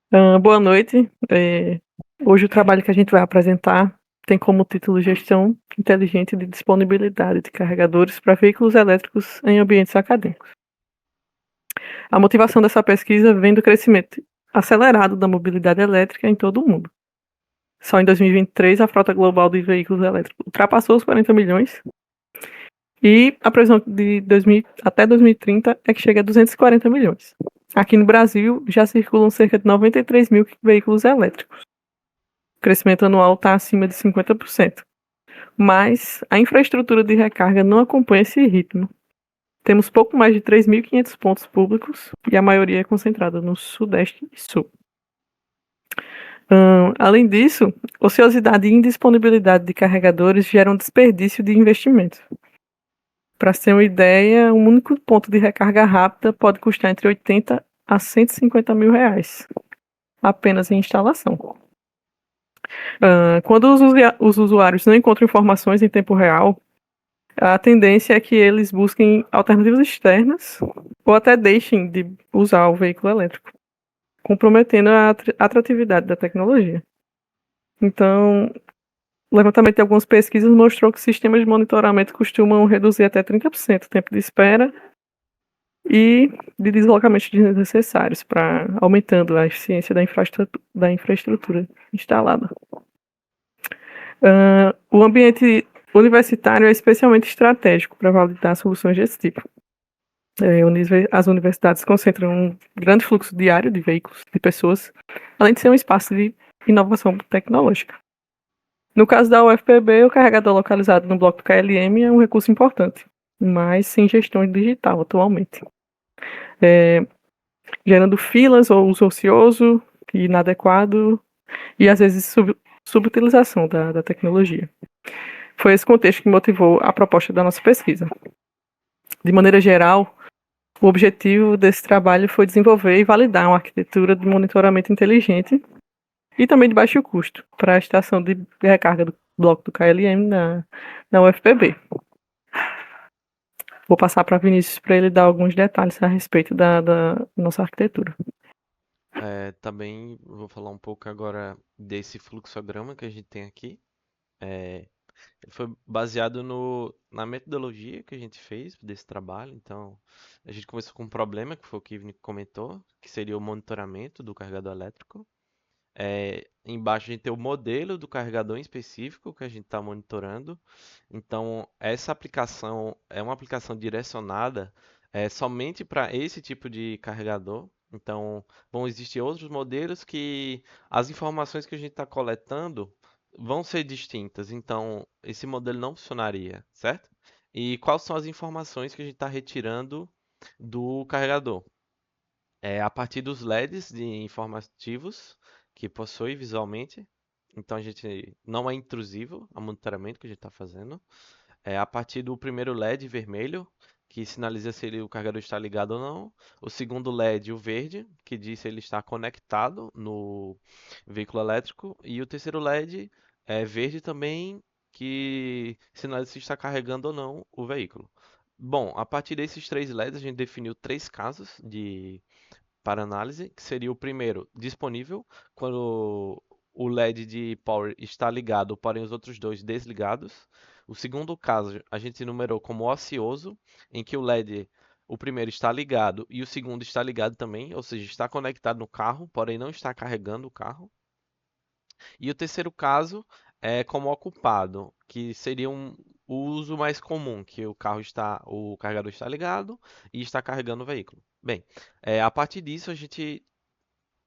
Boa noite. Hoje o trabalho que a gente vai apresentar tem como título Gestão Inteligente de Disponibilidade de Carregadores para Veículos Elétricos em Ambientes Acadêmicos. A motivação dessa pesquisa vem do crescimento acelerado da mobilidade elétrica em todo o mundo. Só em 2023, a frota global de veículos elétricos ultrapassou os 40 milhões e a previsão de até 2030 é que chega a 240 milhões. Aqui no Brasil, já circulam cerca de 93 mil veículos elétricos. O crescimento anual está acima de 50%. Mas a infraestrutura de recarga não acompanha esse ritmo. Temos pouco mais de 3.500 pontos públicos e a maioria é concentrada no Sudeste e Sul. Além disso, ociosidade e indisponibilidade de carregadores geram desperdício de investimento. Para ser uma ideia, um único ponto de recarga rápida pode custar entre 80 a 150 mil reais, apenas em instalação. Quando os usuários não encontram informações em tempo real, a tendência é que eles busquem alternativas externas ou até deixem de usar o veículo elétrico, comprometendo a atratividade da tecnologia. Então, o levantamento de algumas pesquisas mostrou que sistemas de monitoramento costumam reduzir até 30% o tempo de espera e de deslocamentos desnecessários, aumentando a eficiência da infraestrutura instalada. O ambiente universitário é especialmente estratégico para validar soluções desse tipo. As universidades concentram um grande fluxo diário de veículos, de pessoas, além de ser um espaço de inovação tecnológica. No caso da UFPB, o carregador localizado no bloco do KLM é um recurso importante, mas sem gestão digital atualmente, gerando filas ou uso ocioso e inadequado e às vezes subutilização da tecnologia. Foi esse contexto que motivou a proposta da nossa pesquisa. De maneira geral, o objetivo desse trabalho foi desenvolver e validar uma arquitetura de monitoramento inteligente e também de baixo custo para a estação de recarga do bloco do KLM na UFPB. Vou passar para Vinícius para ele dar alguns detalhes a respeito da nossa arquitetura. Também vou falar um pouco agora desse fluxograma que a gente tem aqui. Ele foi baseado na metodologia que a gente fez desse trabalho. Então, a gente começou com um problema, que foi o que o Ivni comentou, que seria o monitoramento do carregador elétrico. Embaixo a gente tem o modelo do carregador em específico que a gente está monitorando. Então, essa aplicação é uma aplicação direcionada somente para esse tipo de carregador. Então, vão existir outros modelos que as informações que a gente está coletando vão ser distintas. Então, esse modelo não funcionaria, certo? E quais são as informações que a gente está retirando do carregador? A partir dos LEDs de informativos que possui visualmente. Então a gente não é intrusivo ao monitoramento que a gente está fazendo. A partir do primeiro LED vermelho, que sinaliza se o carregador está ligado ou não. O segundo LED, o verde, que diz se ele está conectado no veículo elétrico. E o terceiro LED é verde também, que sinaliza se está carregando ou não o veículo. Bom, a partir desses três LEDs, a gente definiu três casos para análise, que seria o primeiro disponível, quando o LED de power está ligado, porém os outros dois desligados. O segundo caso a gente numerou como ocioso, em que o primeiro está ligado e o segundo está ligado também, ou seja, está conectado no carro, porém não está carregando o carro. E o terceiro caso é como ocupado, que seria o uso mais comum, que o carregador está ligado e está carregando o veículo. Bem, a partir disso a gente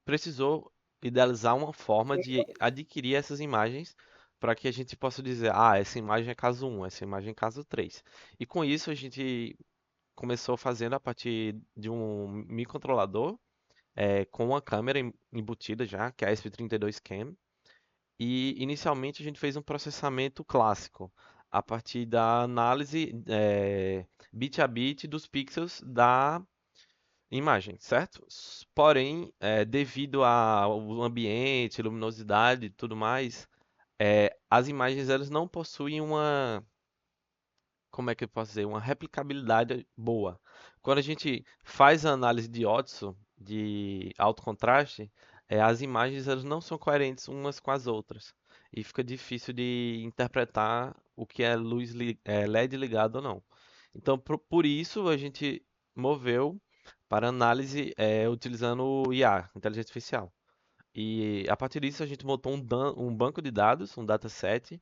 precisou idealizar uma forma de adquirir essas imagens para que a gente possa dizer, essa imagem é caso 1, essa imagem é caso 3. E com isso a gente começou fazendo a partir de um microcontrolador com uma câmera embutida já, que é a SP32 Cam. E inicialmente a gente fez um processamento clássico, a partir da análise bit a bit dos pixels da imagem, certo? Porém, devido ao ambiente, luminosidade e tudo mais, as imagens elas não possuem como é que eu posso dizer, uma replicabilidade boa. Quando a gente faz a análise de Odson de alto contraste, as imagens elas não são coerentes umas com as outras. E fica difícil de interpretar o que é LED ligado ou não. Então, por isso, a gente moveu para análise utilizando o IA, inteligência artificial. E a partir disso, a gente montou um banco de dados, um dataset,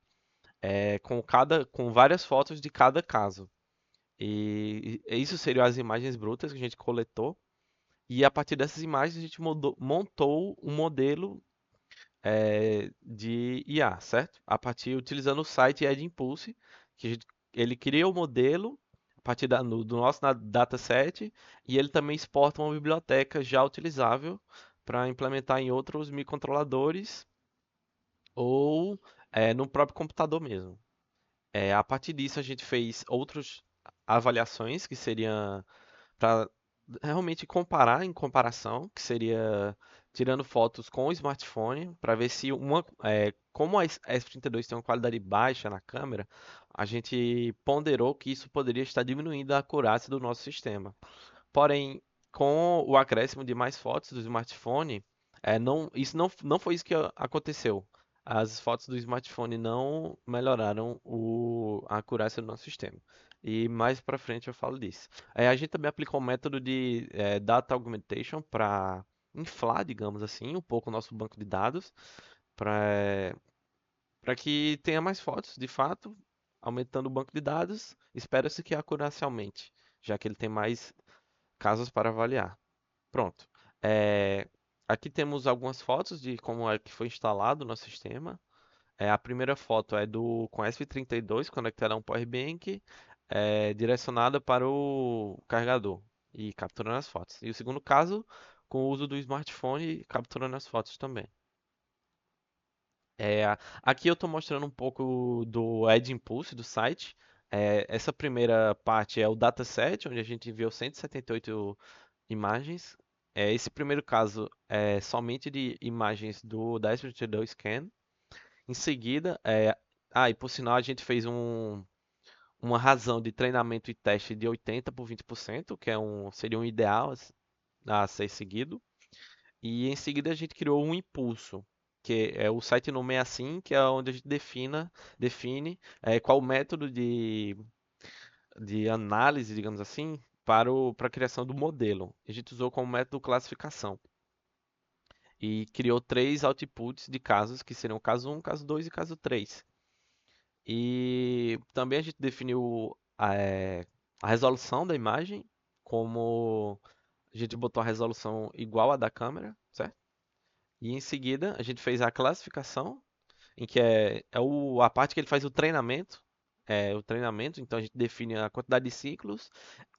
com várias fotos de cada caso. E isso seriam as imagens brutas que a gente coletou. E a partir dessas imagens a gente montou um modelo de IA, certo? A partir utilizando o site EdImpulse, ele cria o modelo a partir do nosso dataset e ele também exporta uma biblioteca já utilizável para implementar em outros microcontroladores ou no próprio computador mesmo. A partir disso a gente fez outras avaliações que seriam para realmente comparar em comparação, que seria tirando fotos com o smartphone, para ver se como a S32 tem uma qualidade baixa na câmera, a gente ponderou que isso poderia estar diminuindo a acurácia do nosso sistema. Porém, com o acréscimo de mais fotos do smartphone, não foi isso que aconteceu. As fotos do smartphone não melhoraram a acurácia do nosso sistema. E mais pra frente eu falo disso. A gente também aplicou um método de data augmentation para inflar, digamos assim, um pouco o nosso banco de dados, para que tenha mais fotos, de fato, aumentando o banco de dados, espera-se que a acurácia aumente, já que ele tem mais casos para avaliar. Pronto. É, Aqui temos algumas fotos de como é que foi instalado no sistema. A primeira foto é com SP32 conectada a um power bank, direcionada para o carregador e capturando as fotos. E o segundo caso, com o uso do smartphone capturando as fotos também. Aqui eu estou mostrando um pouco do Edge Impulse do site. Essa primeira parte é o dataset, onde a gente enviou 178 imagens. Esse primeiro caso é somente de imagens da S22 Scan. Em seguida, e por sinal, a gente fez uma razão de treinamento e teste de 80 por 20%, que seria um ideal a ser seguido. E em seguida, a gente criou um impulso, que é o site nome é assim, que é onde a gente define qual o método de análise, digamos assim, para a criação do modelo. A gente usou como método classificação e criou três outputs de casos, que seriam caso um, caso 2 e caso 3. E também a gente definiu a resolução da imagem, como a gente botou a resolução igual à da câmera, certo? E em seguida a gente fez a classificação, em que a parte que ele faz o treinamento, então a gente define a quantidade de ciclos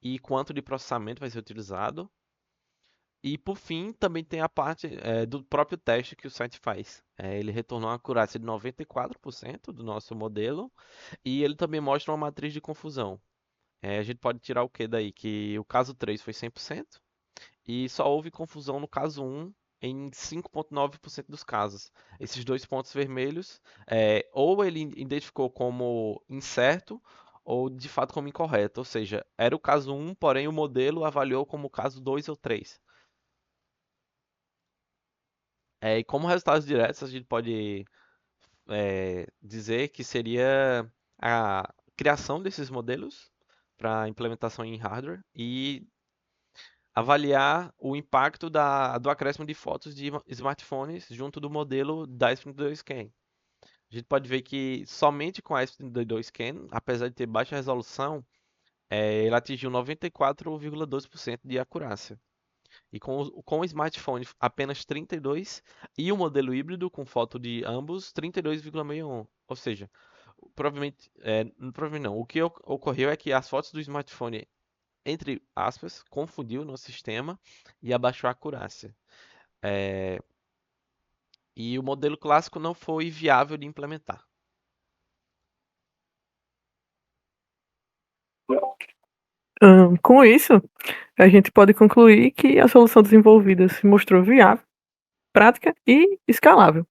e quanto de processamento vai ser utilizado. E por fim, também tem a parte do próprio teste que o site faz. Ele retornou uma acurácia de 94% do nosso modelo e ele também mostra uma matriz de confusão. A gente pode tirar o que daí? Que o caso 3 foi 100% e só houve confusão no caso um em 5,9% dos casos. Esses dois pontos vermelhos, ou ele identificou como incerto ou de fato como incorreto. Ou seja, era o caso um, porém o modelo avaliou como caso 2 ou 3. E como resultados diretos, a gente pode dizer que seria a criação desses modelos para implementação em hardware e avaliar o impacto do acréscimo de fotos de smartphones junto do modelo da S32 Scan. A gente pode ver que somente com a S32 Scan, apesar de ter baixa resolução, ele atingiu 94,2% de acurácia. E com o smartphone apenas 32 e o modelo híbrido com foto de ambos 32,61. Ou seja, provavelmente não. O que ocorreu é que as fotos do smartphone, entre aspas, confundiu no sistema e abaixou a acurácia. É, e o modelo clássico não foi viável de implementar. Com isso, a gente pode concluir que a solução desenvolvida se mostrou viável, prática e escalável.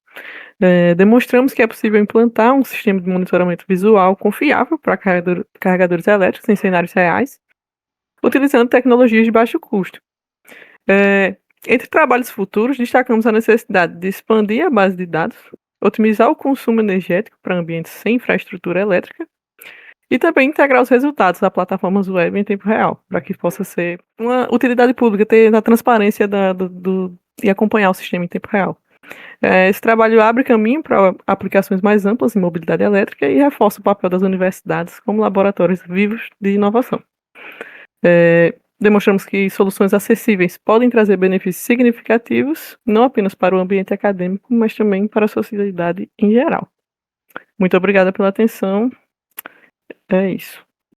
Demonstramos que é possível implantar um sistema de monitoramento visual confiável para carregadores elétricos em cenários reais, utilizando tecnologias de baixo custo. Entre trabalhos futuros, destacamos a necessidade de expandir a base de dados, otimizar o consumo energético para ambientes sem infraestrutura elétrica e também integrar os resultados a plataformas web em tempo real, para que possa ser uma utilidade pública, ter a transparência e acompanhar o sistema em tempo real. Esse trabalho abre caminho para aplicações mais amplas em mobilidade elétrica e reforça o papel das universidades como laboratórios vivos de inovação. Demonstramos que soluções acessíveis podem trazer benefícios significativos, não apenas para o ambiente acadêmico, mas também para a sociedade em geral. Muito obrigada pela atenção. É isso.